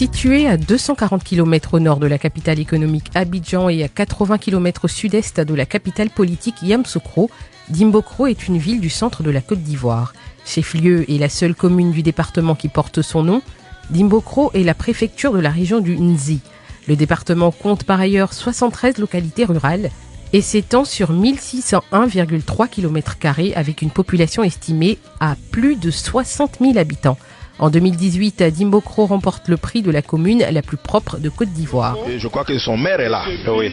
Situé à 240 km au nord de la capitale économique Abidjan et à 80 km au sud-est de la capitale politique Yamoussoukro, Dimbokro est une ville du centre de la Côte d'Ivoire. Chef-lieu et la seule commune du département qui porte son nom, Dimbokro est la préfecture de la région du Nzi. Le département compte par ailleurs 73 localités rurales et s'étend sur 1601,3 km² avec une population estimée à plus de 60 000 habitants. En 2018, Dimbokro remporte le prix de la commune la plus propre de Côte d'Ivoire. Je crois que son maire est là. Oui,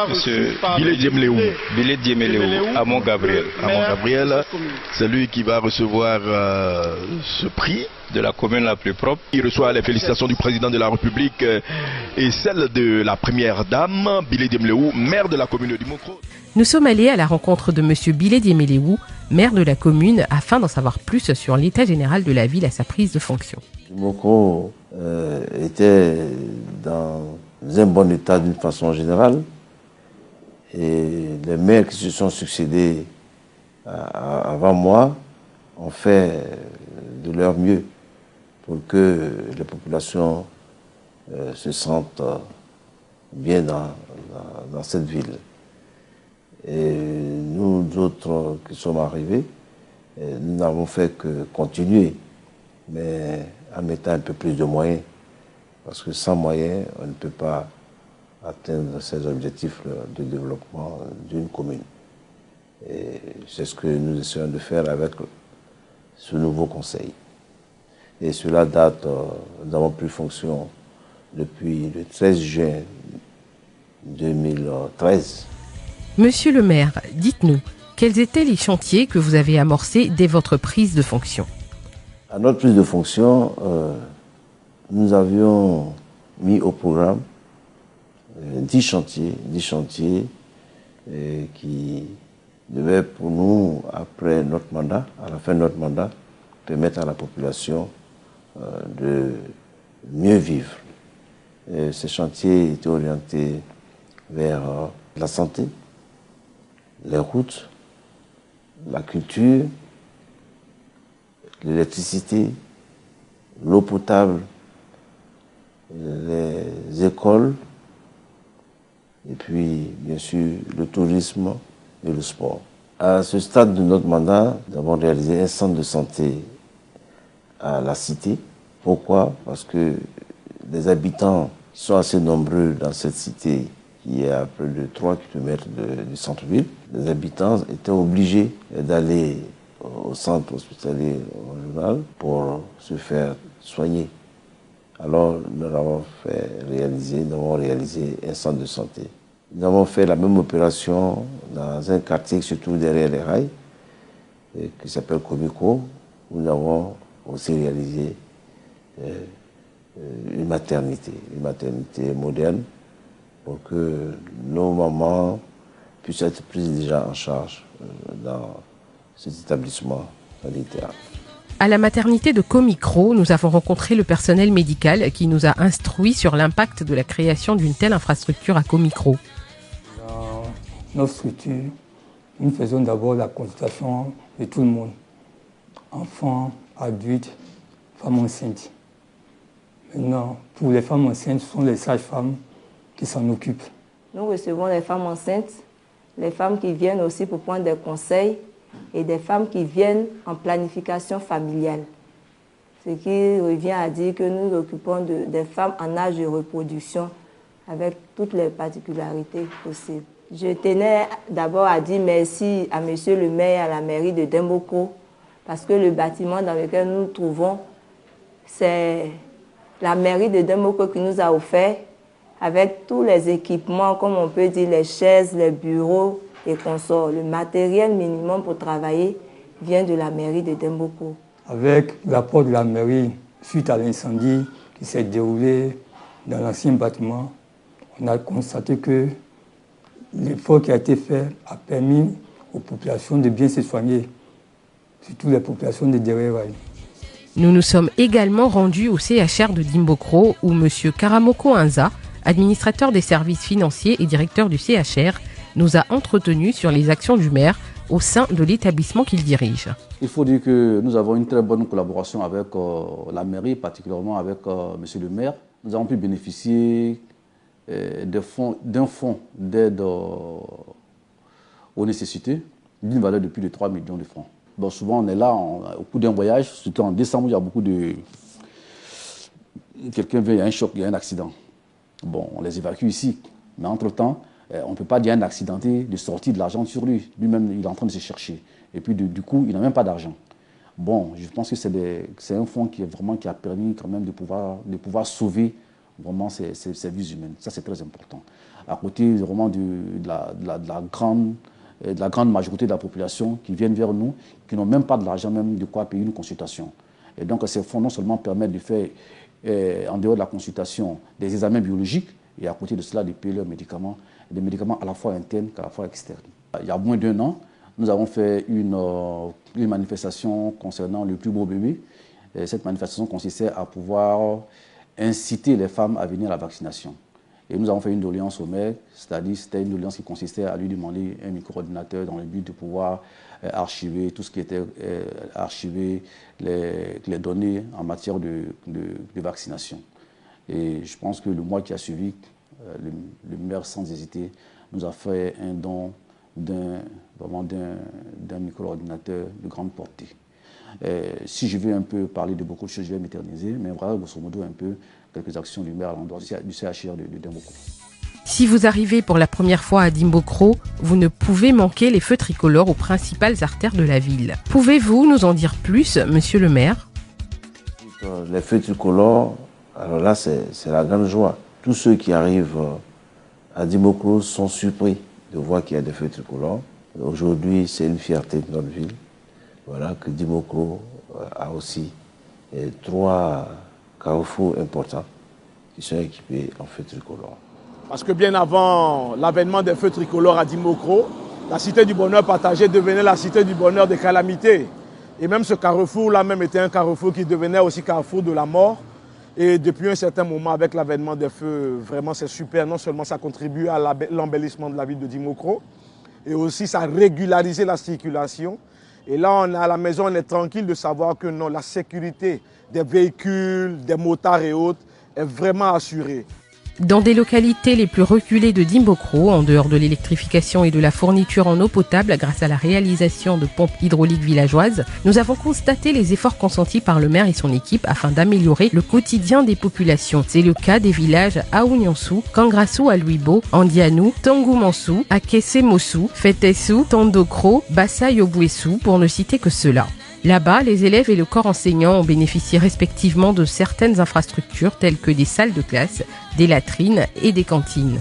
monsieur Bilé Diéméléou, Amon Gabriel. Amon Gabriel, c'est lui qui va recevoir ce prix de la commune la plus propre. Il reçoit les félicitations du président de la République et celles de la première dame, Bilé Diéméléou, maire de la commune de Dimbokro. Nous sommes allés à la rencontre de monsieur Bilé Diéméléou, maire de la commune, afin d'en savoir plus sur l'état général de la ville à sa prise de fonction. Dimbokro était dans un bon état d'une façon générale et les maires qui se sont succédés avant moi ont fait de leur mieux pour que les populations se sentent bien dans cette ville. Et nous autres qui sommes arrivés, nous n'avons fait que continuer, mais en mettant un peu plus de moyens. Parce que sans moyens, on ne peut pas atteindre ces objectifs de développement d'une commune. Et c'est ce que nous essayons de faire avec ce nouveau conseil. Et cela date, nous avons pris fonction depuis le 13 juin 2013. Monsieur le maire, dites-nous, quels étaient les chantiers que vous avez amorcés dès votre prise de fonction? À notre prise de fonction, nous avions mis au programme 10 chantiers qui devaient pour nous, après notre mandat, à la fin de notre mandat, permettre à la population de mieux vivre. Et ces chantiers étaient orientés vers la santé, les routes, la culture, l'électricité, l'eau potable, les écoles, et puis bien sûr le tourisme et le sport. À ce stade de notre mandat, nous avons réalisé un centre de santé à la cité. Pourquoi? Parce que les habitants sont assez nombreux dans cette cité qui est à près de 3 km du centre-ville. Les habitants étaient obligés d'aller au centre hospitalier régional pour se faire soigner. Alors nous avons réalisé un centre de santé. Nous avons fait la même opération dans un quartier qui se trouve derrière les rails, qui s'appelle Komiko, où nous avons aussi réalisé une maternité moderne, pour que nos mamans puissent être prises déjà en charge dans cet établissement sanitaire. À la maternité de Komikro, nous avons rencontré le personnel médical qui nous a instruits sur l'impact de la création d'une telle infrastructure à Komikro. Dans notre structure, nous faisons d'abord la consultation de tout le monde, enfants, adultes, femmes enceintes. Maintenant, pour les femmes enceintes, ce sont les sages-femmes qui s'en occupent. Nous recevons les femmes enceintes, les femmes qui viennent aussi pour prendre des conseils et des femmes qui viennent en planification familiale. Ce qui revient à dire que nous nous occupons des femmes en âge de reproduction avec toutes les particularités possibles. Je tenais d'abord à dire merci à monsieur le maire et à la mairie de Dimbokro parce que le bâtiment dans lequel nous nous trouvons, c'est la mairie de Dimbokro qui nous a offert avec tous les équipements, comme on peut dire les chaises, les bureaux et consorts. Le matériel minimum pour travailler vient de la mairie de Dimbokro. Avec l'apport de la mairie, suite à l'incendie qui s'est déroulé dans l'ancien bâtiment, on a constaté que l'effort qui a été fait a permis aux populations de bien se soigner, surtout les populations de Deré-Rail. Nous nous sommes également rendus au CHR de Dimbokro où M. Karamoko Anza, administrateur des services financiers et directeur du CHR, nous a entretenus sur les actions du maire au sein de l'établissement qu'il dirige. Il faut dire que nous avons une très bonne collaboration avec la mairie, particulièrement avec monsieur le maire. nous avons pu bénéficier d'un fonds d'aide aux nécessités d'une valeur de plus de 3 millions de francs. Bon, souvent, on est là au cours d'un voyage, surtout en décembre, il y a beaucoup de... Quelqu'un vient, il y a un choc, il y a un accident. Bon, on les évacue ici. Mais entre-temps, on ne peut pas dire à un accidenté de sortir de l'argent sur lui. Lui-même, il est en train de se chercher. Et puis, du coup, il n'a même pas d'argent. Bon, je pense que c'est un fonds qui a permis quand même de pouvoir sauver vraiment ces vies humaines. Ça, c'est très important. À côté vraiment de la grande majorité de la population qui viennent vers nous, qui n'ont même pas de l'argent, même de quoi payer une consultation. Et donc, ces fonds non seulement permettent de faire, en dehors de la consultation, des examens biologiques, et à côté de cela, de payer leurs médicaments, des médicaments à la fois internes qu'à la fois externes. Il y a moins d'1 an, nous avons fait une manifestation concernant le plus beau bébé. Et cette manifestation consistait à pouvoir inciter les femmes à venir à la vaccination. Et nous avons fait une doléance au maire, c'est-à-dire c'était une doléance qui consistait à lui demander un micro-ordinateur dans le but de pouvoir archiver tout ce qui était archiver les données en matière de vaccination. Et je pense que le mois qui a suivi, le maire, sans hésiter, nous a fait un don d'un micro-ordinateur de grande portée. Si je vais un peu parler de beaucoup de choses, je vais m'éterniser, mais voilà, grosso modo, un peu quelques actions du maire à l'endroit du CHR de Dimbokro. Si vous arrivez pour la première fois à Dimbokro, vous ne pouvez manquer les feux tricolores aux principales artères de la ville. Pouvez-vous nous en dire plus, monsieur le maire? Les feux tricolores, alors là, c'est la grande joie. Tous ceux qui arrivent à Dimbokro sont surpris de voir qu'il y a des feux tricolores. Aujourd'hui, c'est une fierté de notre ville. Voilà, que Dimbokro a aussi 3 carrefours importants qui sont équipés en feux tricolores. Parce que bien avant l'avènement des feux tricolores à Dimbokro, la cité du bonheur partagé devenait la cité du bonheur des calamités. Et même ce carrefour-là même était un carrefour qui devenait aussi carrefour de la mort. Et depuis un certain moment, avec l'avènement des feux, vraiment c'est super. Non seulement ça contribue à l'embellissement de la ville de Dimbokro, et aussi ça a régularisé la circulation. Et là, on est à la maison, on est tranquille de savoir que non, la sécurité des véhicules, des motards et autres est vraiment assurée. Dans des localités les plus reculées de Dimbokro, en dehors de l'électrification et de la fourniture en eau potable grâce à la réalisation de pompes hydrauliques villageoises, nous avons constaté les efforts consentis par le maire et son équipe afin d'améliorer le quotidien des populations. C'est le cas des villages Aounyansou, Kangrassou Aluibo, Andianou, Tangoumansou, Akesemossou, Fetessou, Tandokro, Bassa-Yobouessou, pour ne citer que ceux-là. Là-bas, les élèves et le corps enseignant ont bénéficié respectivement de certaines infrastructures telles que des salles de classe, des latrines et des cantines.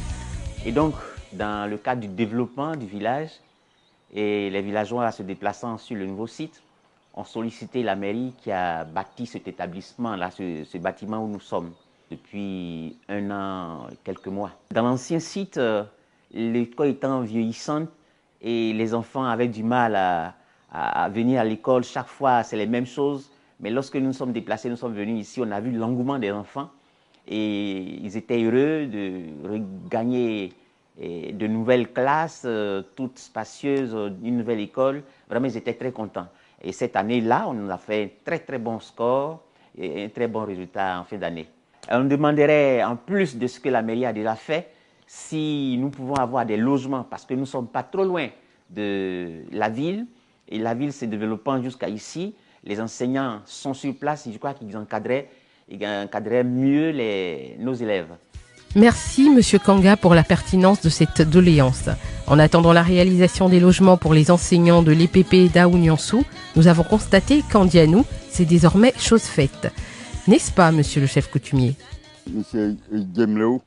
Et donc, dans le cadre du développement du village, et les villageois se déplaçant sur le nouveau site, ont sollicité la mairie qui a bâti cet établissement-là, ce bâtiment où nous sommes depuis 1 an, quelques mois. Dans l'ancien site, l'école étant vieillissante et les enfants avaient du mal à venir à l'école, chaque fois c'est les mêmes choses. Mais lorsque nous nous sommes déplacés, nous sommes venus ici, on a vu l'engouement des enfants et ils étaient heureux de regagner de nouvelles classes, toutes spacieuses, une nouvelle école. Vraiment, ils étaient très contents. Et cette année-là, on a fait un très très bon score et un très bon résultat en fin d'année. On demanderait, en plus de ce que la mairie a déjà fait, si nous pouvons avoir des logements, parce que nous ne sommes pas trop loin de la ville. Et la ville se développant jusqu'à ici, les enseignants sont sur place et je crois qu'ils encadreraient mieux nos élèves. Merci Monsieur Kanga pour la pertinence de cette doléance. En attendant la réalisation des logements pour les enseignants de l'EPP d'Aounyansou, nous avons constaté qu'Andianou, c'est désormais chose faite. N'est-ce pas, Monsieur le chef coutumier? Monsieur Diemeleou,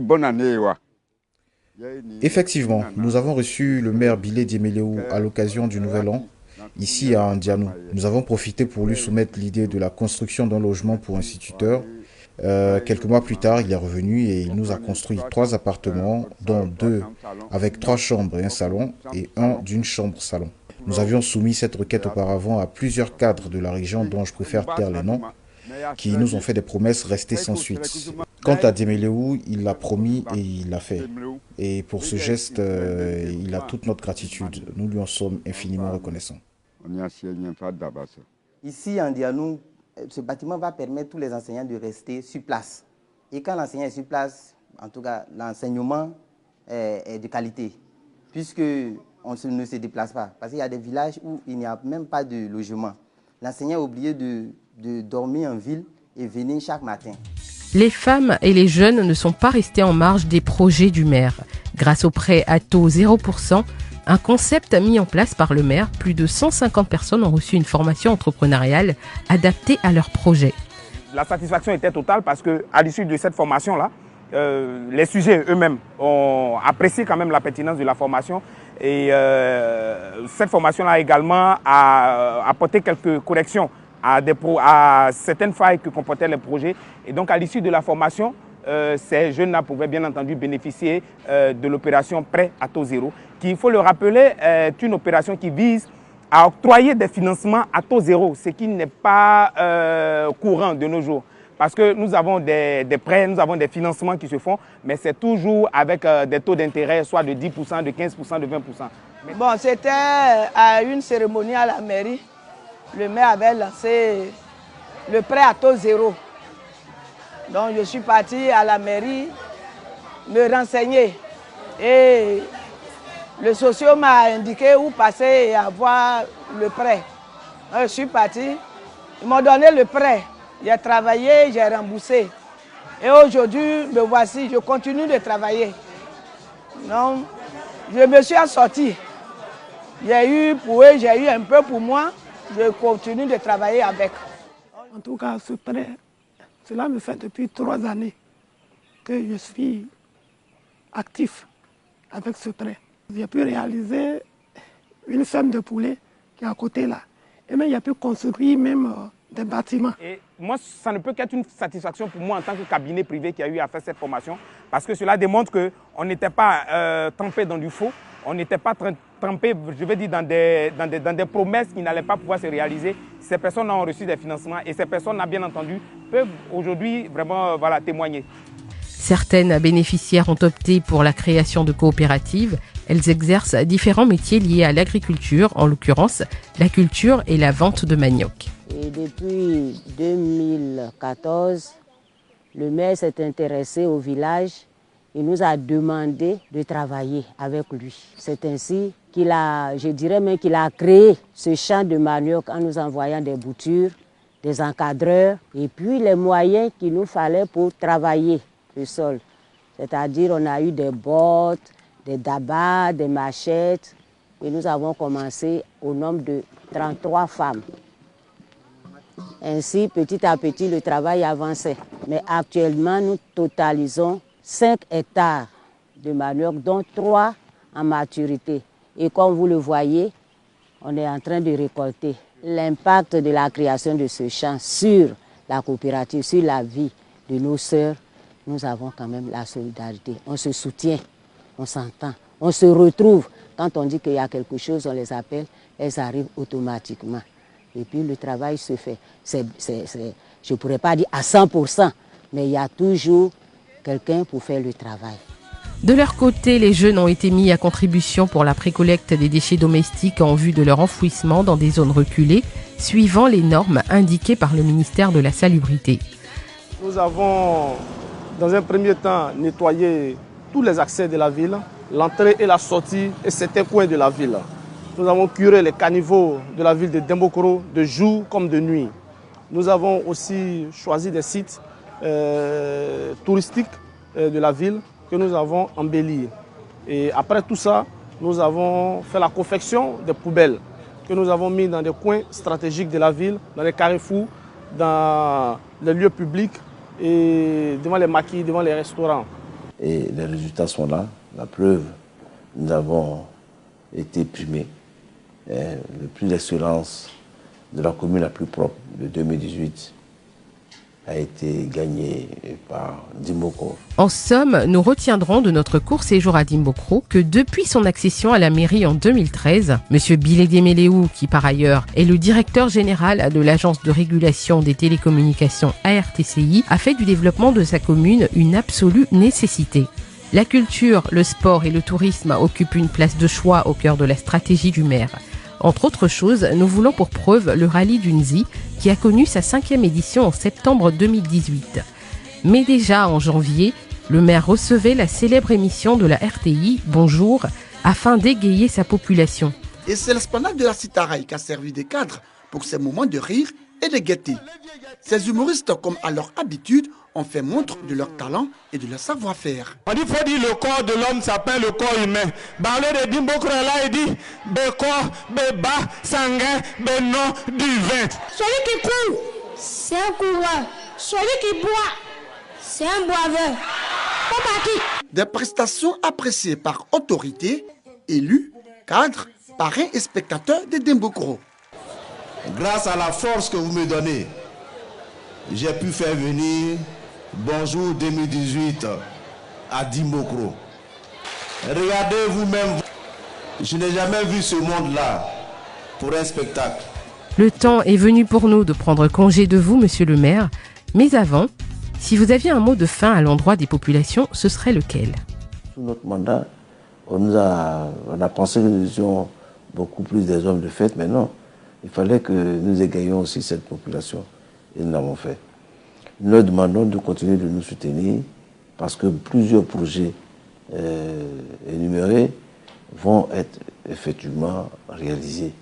bonne année. Effectivement, nous avons reçu le maire Bilé Diemeleou à l'occasion du Nouvel An, ici à Andianou. Nous avons profité pour lui soumettre l'idée de la construction d'un logement pour instituteurs. Quelques mois plus tard, il est revenu et il nous a construit 3 appartements, dont 2 avec 3 chambres et un salon, et 1 d'une chambre-salon. Nous avions soumis cette requête auparavant à plusieurs cadres de la région dont je préfère taire les noms, qui nous ont fait des promesses restées sans suite. Quant à Diemeleou, il l'a promis et il l'a fait. Et pour ce geste, il a toute notre gratitude. Nous lui en sommes infiniment reconnaissants. Ici, à Andianou, ce bâtiment va permettre à tous les enseignants de rester sur place. Et quand l'enseignant est sur place, en tout cas, l'enseignement est de qualité, puisqu'on ne se déplace pas. Parce qu'il y a des villages où il n'y a même pas de logement. L'enseignant est obligé de dormir en ville et venir chaque matin. Les femmes et les jeunes ne sont pas restés en marge des projets du maire. Grâce au prêt à taux 0%, un concept mis en place par le maire, plus de 150 personnes ont reçu une formation entrepreneuriale adaptée à leur projet. La satisfaction était totale parce qu'à l'issue de cette formation-là, les sujets eux-mêmes ont apprécié quand même la pertinence de la formation. Et cette formation-là également a apporté quelques corrections à certaines failles que comportaient les projets. Et donc à l'issue de la formation, ces jeunes-là pouvaient bien entendu bénéficier de l'opération prêt à taux zéro, qui, il faut le rappeler, est une opération qui vise à octroyer des financements à taux zéro, ce qui n'est pas courant de nos jours. Parce que nous avons des prêts, nous avons des financements qui se font, mais c'est toujours avec des taux d'intérêt, soit de 10%, de 15%, de 20%. Bon, c'était à une cérémonie à la mairie. Le maire avait lancé le prêt à taux zéro. Donc je suis parti à la mairie me renseigner. Et le socio m'a indiqué où passer et avoir le prêt. Donc, je suis parti, ils m'ont donné le prêt. J'ai travaillé, j'ai remboursé. Et aujourd'hui, me voici, je continue de travailler. Donc, je me suis assorti. J'ai eu pour eux, j'ai eu un peu pour moi. Je continue de travailler avec. En tout cas, ce prêt, cela me fait depuis 3 années que je suis actif avec ce prêt. J'ai pu réaliser une ferme de poulets qui est à côté là. Et même, j'ai pu construire même des bâtiments. Et moi, ça ne peut qu'être une satisfaction pour moi en tant que cabinet privé qui a eu à faire cette formation, parce que cela démontre qu'on n'était pas trempé dans du faux, on n'était pas trempé, je veux dire, dans des promesses qui n'allaient pas pouvoir se réaliser. Ces personnes ont reçu des financements et ces personnes, bien entendu, peuvent aujourd'hui vraiment témoigner. Certaines bénéficiaires ont opté pour la création de coopératives. Elles exercent différents métiers liés à l'agriculture, en l'occurrence la culture et la vente de manioc. Et depuis 2014, le maire s'est intéressé au village. Il nous a demandé de travailler avec lui. C'est ainsi qu'il a, je dirais même qu'il a créé ce champ de manioc en nous envoyant des boutures, des encadreurs et puis les moyens qu'il nous fallait pour travailler le sol. C'est-à-dire on a eu des bottes, des dabas, des machettes et nous avons commencé au nombre de 33 femmes. Ainsi, petit à petit, le travail avançait. Mais actuellement, nous totalisons 5 hectares de manioc, dont 3 en maturité. Et comme vous le voyez, on est en train de récolter. L'impact de la création de ce champ sur la coopérative, sur la vie de nos sœurs, nous avons quand même la solidarité. On se soutient, on s'entend, on se retrouve. Quand on dit qu'il y a quelque chose, on les appelle, elles arrivent automatiquement. Et puis le travail se fait. Je ne pourrais pas dire à 100%, mais il y a toujours quelqu'un pour faire le travail. De leur côté, les jeunes ont été mis à contribution pour la précollecte des déchets domestiques en vue de leur enfouissement dans des zones reculées, suivant les normes indiquées par le ministère de la Salubrité. Nous avons, dans un premier temps, nettoyé tous les accès de la ville, l'entrée et la sortie et certains coins de la ville. Nous avons curé les caniveaux de la ville de Dimbokro de jour comme de nuit. Nous avons aussi choisi des sites touristiques de la ville que nous avons embellis. Et après tout ça, nous avons fait la confection des poubelles que nous avons mis dans des coins stratégiques de la ville, dans les carrefours, dans les lieux publics et devant les maquis, devant les restaurants. Et les résultats sont là. La preuve, nous avons été primés. Le prix d'excellence de la commune la plus propre de 2018 a été gagné par Dimbokro. En somme, nous retiendrons de notre court séjour à Dimbokro que depuis son accession à la mairie en 2013, M. Bilé Diemeleou, qui par ailleurs est le directeur général de l'agence de régulation des télécommunications ARTCI, a fait du développement de sa commune une absolue nécessité. La culture, le sport et le tourisme occupent une place de choix au cœur de la stratégie du maire. Entre autres choses, nous voulons pour preuve le rallye d'Unzi qui a connu sa 5e édition en septembre 2018. Mais déjà en janvier, le maire recevait la célèbre émission de la RTI, Bonjour, afin d'égayer sa population. Et c'est l'esplanade de la Citaraï qui a servi de cadre pour ces moments de rire et de gaieté. Ces humoristes, comme à leur habitude, ont fait montre de leur talent et de leur savoir-faire. On dit, faut dire le corps de l'homme s'appelle le corps humain. Dans le de Dimbokro là, il dit corps, bas, sanguin, non, du vin. Celui qui coule, c'est un coureur. Celui qui boit, c'est un boiveur. Des prestations appréciées par autorités, élus, cadres, parrains et spectateurs de Dimbokro. Grâce à la force que vous me donnez, j'ai pu faire venir Bonjour 2018 à Dimbokro. Regardez vous-même, je n'ai jamais vu ce monde-là pour un spectacle. Le temps est venu pour nous de prendre congé de vous, monsieur le maire. Mais avant, si vous aviez un mot de fin à l'endroit des populations, ce serait lequel? Sous notre mandat, on a pensé que nous étions beaucoup plus des hommes de fête, mais non. Il fallait que nous égayions aussi cette population. Et nous l'avons fait. Nous leur demandons de continuer de nous soutenir parce que plusieurs projets énumérés vont être effectivement réalisés.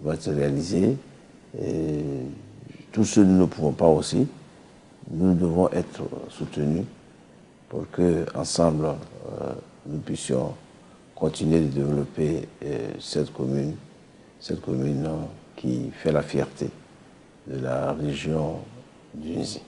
Ils vont être réalisés. Et tous ceux que nous ne pouvons pas aussi, nous devons être soutenus pour que ensemble nous puissions continuer de développer cette commune qui fait la fierté de la région d'Unzi.